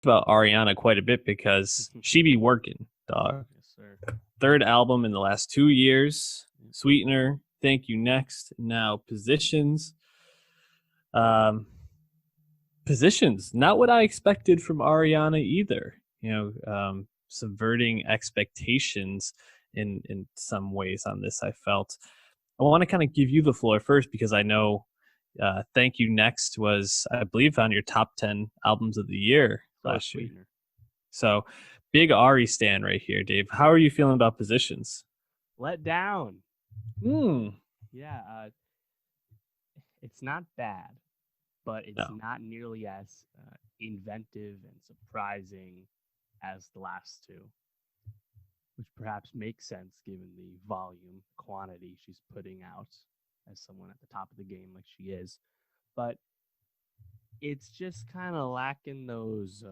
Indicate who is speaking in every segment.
Speaker 1: about Ariana quite a bit because she be working, dog.
Speaker 2: Yes, sir.
Speaker 1: Third album in the last 2 years. Sweetener, Thank You Next. Now Positions. Um, Positions, not what I expected from Ariana either. Subverting expectations in some ways on this. I felt. I want to kind of give you the floor first because I know Thank You Next was, I believe, on your top 10 albums of the year
Speaker 2: So
Speaker 1: last year.
Speaker 2: Sweetener.
Speaker 1: So big Ari stand right here, Dave. How are you feeling about Positions?
Speaker 2: Let down.
Speaker 1: Hmm.
Speaker 2: Yeah, it's not bad, but it's
Speaker 1: No.
Speaker 2: not nearly as inventive and surprising as the last two, which perhaps makes sense given the volume, quantity she's putting out as someone at the top of the game like she is. But it's just kind of lacking those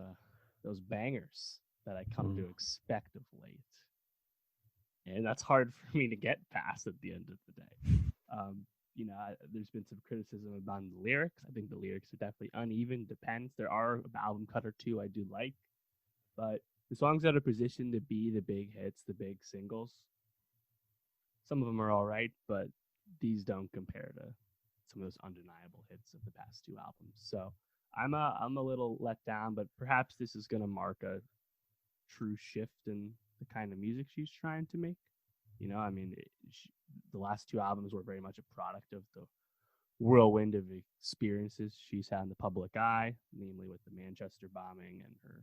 Speaker 2: bangers that I come to expect of late, and that's hard for me to get past at the end of the day. There's been some criticism about the lyrics. I think the lyrics are definitely uneven. Depends. There are an album cut or two I do like, but the songs that are positioned to be the big hits, the big singles, some of them are all right, but these don't compare to some of those undeniable hits of the past two albums. So I'm a little let down, but perhaps this is going to mark a true shift in the kind of music she's trying to make. I mean, the last two albums were very much a product of the whirlwind of experiences she's had in the public eye, namely with the Manchester bombing and her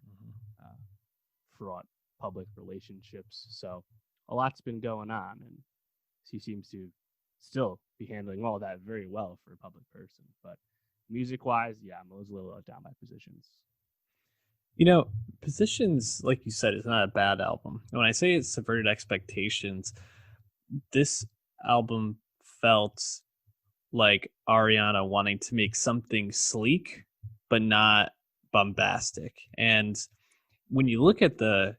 Speaker 2: fraught public relationships. So a lot's been going on, and she seems to still be handling all that very well for a public person. But music wise, yeah, I'm always a little let down by Positions.
Speaker 1: Positions, like you said, is not a bad album. When I say it subverted expectations, this album felt like Ariana wanting to make something sleek, but not bombastic. And when you look at the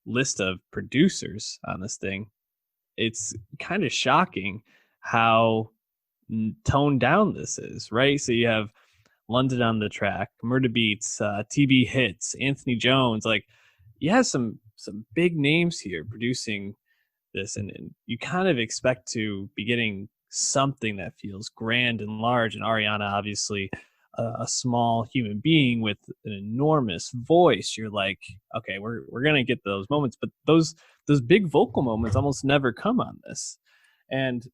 Speaker 1: list of producers on this thing, it's kind of shocking how toned down this is, right? So you have London on the track, Murder Beats, TB Hits, Anthony Jones. Like, you have some big names here producing this, and you kind of expect to be getting something that feels grand and large. And Ariana, obviously, a small human being with an enormous voice. You're like, okay, we're gonna get those moments, but those big vocal moments almost never come on this, and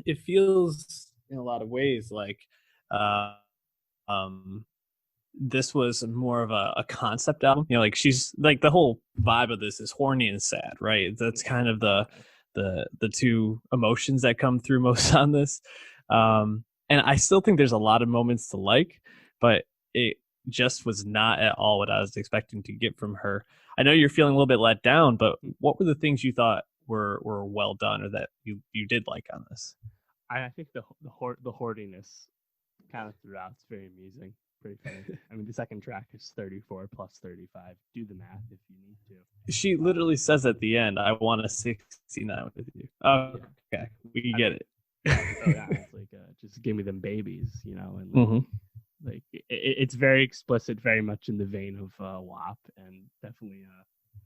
Speaker 1: it feels in a lot of ways like uh, um, this was more of a concept album. Like, she's like, the whole vibe of this is horny and sad, right? That's kind of the two emotions that come through most on this. And I still think there's a lot of moments to like, but it just was not at all what I was expecting to get from her. I know you're feeling a little bit let down, but what were the things you thought were well done or that you did like on this?
Speaker 2: I think the hoardiness kind of throughout is very amusing, pretty funny. I mean, the second track is 34 plus 35. Do the math if you need to.
Speaker 1: She literally says at the end, "I want a 69 with you." Oh,
Speaker 2: Yeah,
Speaker 1: okay, we
Speaker 2: I
Speaker 1: get
Speaker 2: mean,
Speaker 1: it.
Speaker 2: oh yeah, it's like just give me them babies, and
Speaker 1: Mm-hmm.
Speaker 2: it's very explicit, very much in the vein of WAP, and definitely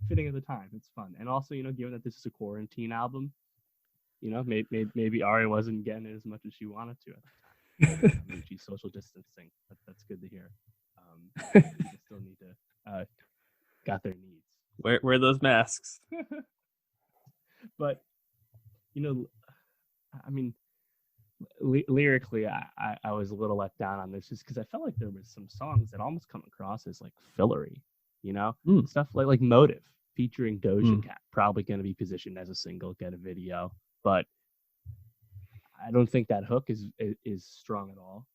Speaker 2: fitting at the time. It's fun, and also given that this is a quarantine album, maybe Ari wasn't getting it as much as she wanted to at the time. I mean, she's social distancing. That's good to hear. People still need to got their needs.
Speaker 1: Wear those masks.
Speaker 2: But I mean, lyrically, I was a little let down on this just because I felt like there was some songs that almost come across as like fillery, stuff like Motive featuring Doja Cat, probably going to be positioned as a single, get a video, but I don't think that hook is strong at all.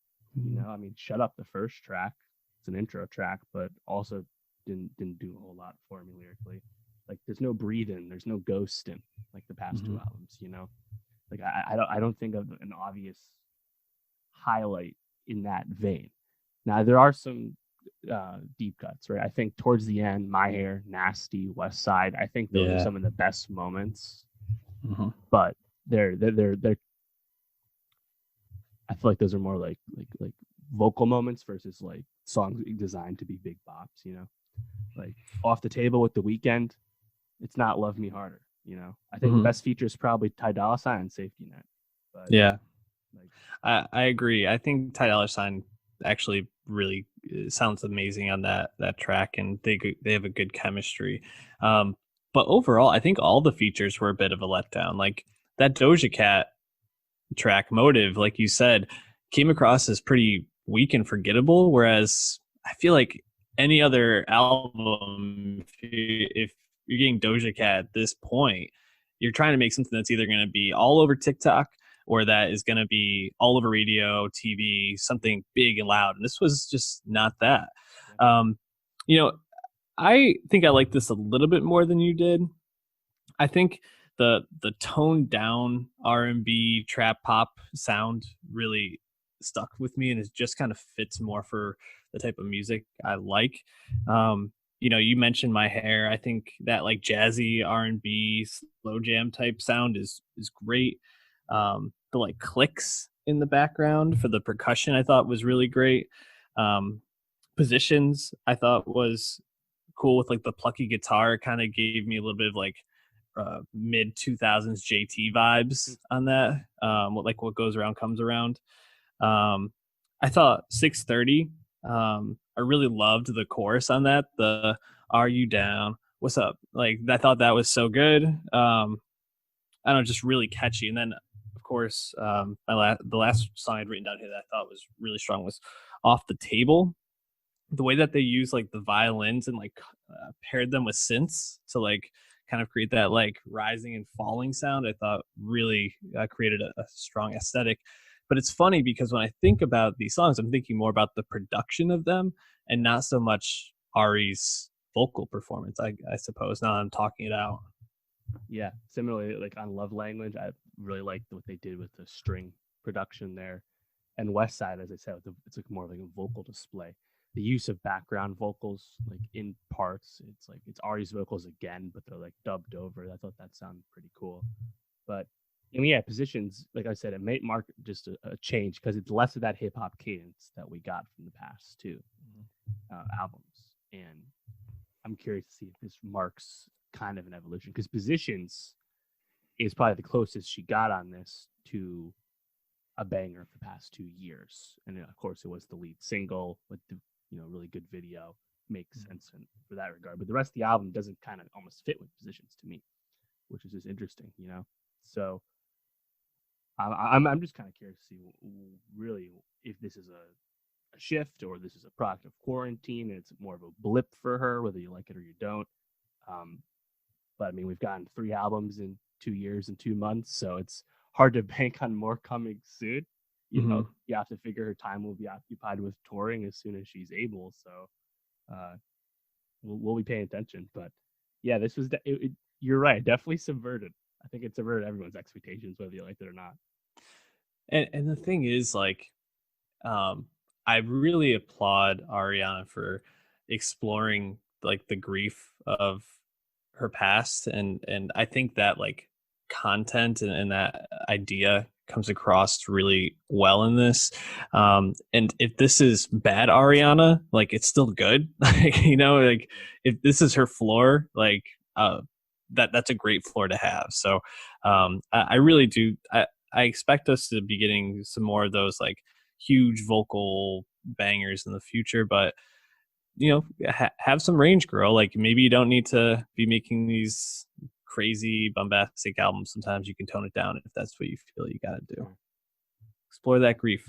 Speaker 2: I mean, Shut Up, the first track, it's an intro track, but also didn't do a whole lot for me lyrically. Like, there's no breathing, there's no ghosting like the past two albums. Like, I don't think of an obvious highlight in that vein. Now there are some deep cuts, right? I think towards the end, My Hair, Nasty, West Side. I think those are some of the best moments. But they're I feel like those are more like vocal moments versus like songs designed to be big bops. Like Off the Table with The Weeknd, it's not Love Me Harder. I think the
Speaker 1: Mhm.
Speaker 2: best feature is probably Ty Dolla Sign and Safety Net, but
Speaker 1: Yeah,
Speaker 2: like
Speaker 1: I agree. I think Ty Dolla Sign actually really sounds amazing on that track, and they have a good chemistry. Um, but overall, I think all the features were a bit of a letdown. Like that Doja Cat track, Motive, like you said, came across as pretty weak and forgettable. Whereas I feel like any other album, if you're getting Doja Cat at this point, you're trying to make something that's either going to be all over TikTok or that is going to be all over radio, TV, something big and loud. And this was just not that.
Speaker 2: yeah,
Speaker 1: Um, you know, I think I like this a little bit more than you did. I think the toned down R&B trap pop sound really stuck with me, and it just kind of fits more for the type of music I like. You mentioned My Hair. I think that like jazzy R&B slow jam type sound is great. The like clicks in the background for the percussion I thought was really great. Um, Positions I thought was cool with like the plucky guitar. Kind of gave me a little bit of like mid 2000s JT vibes on that. What goes around comes around. Um, I thought 630. I really loved the chorus on that. The "Are you down? What's up?" Like I thought that was so good. I don't know, just really catchy. And then, of course, the last song I'd written down here that I thought was really strong was "Off the Table." The way that they use like the violins and like paired them with synths to like kind of create that like rising and falling sound, I thought really created a strong aesthetic. But it's funny because when I think about these songs, I'm thinking more about the production of them and not so much Ari's vocal performance. I suppose now I'm talking it out.
Speaker 2: yeah. Similarly, like on Love Language, I really liked what they did with the string production there. And West Side, as I said, it's like more like a vocal display. The use of background vocals, like in parts, it's like it's Ari's vocals again, but they're like dubbed over. I thought that sounded pretty cool. But yeah, Positions, like I said, it may mark just a change because it's less of that hip hop cadence that we got from the past two albums. And I'm curious to see if this marks kind of an evolution because Positions is probably the closest she got on this to a banger of the past 2 years. And of course, it was the lead single with the really good video. Makes sense for that regard. But the rest of the album doesn't kind of almost fit with Positions to me, which is just interesting. So I'm just kind of curious to see really if this is a shift or this is a product of quarantine and it's more of a blip for her, whether you like it or you don't. Um, but I mean, we've gotten 3 albums in 2 years and 2 months, so it's hard to bank on more coming soon.
Speaker 1: Mm-hmm.
Speaker 2: You have to figure her time will be occupied with touring as soon as she's able. So uh, we'll be paying attention. But yeah, this was you're right, definitely subverted. I think it subverted everyone's expectations, whether you liked it or not.
Speaker 1: And the thing is, like, um, I really applaud Ariana for exploring like the grief of her past, and I think that like content and that idea comes across really well in this. And if this is bad Ariana, like it's still good. Like like if this is her floor, like uh, that's a great floor to have. So I really do. I expect us to be getting some more of those like huge vocal bangers in the future, but have some range, girl. Like maybe you don't need to be making these crazy bombastic albums. Sometimes you can tone it down if that's what you feel you got to do.
Speaker 2: Sure.
Speaker 1: Explore that grief.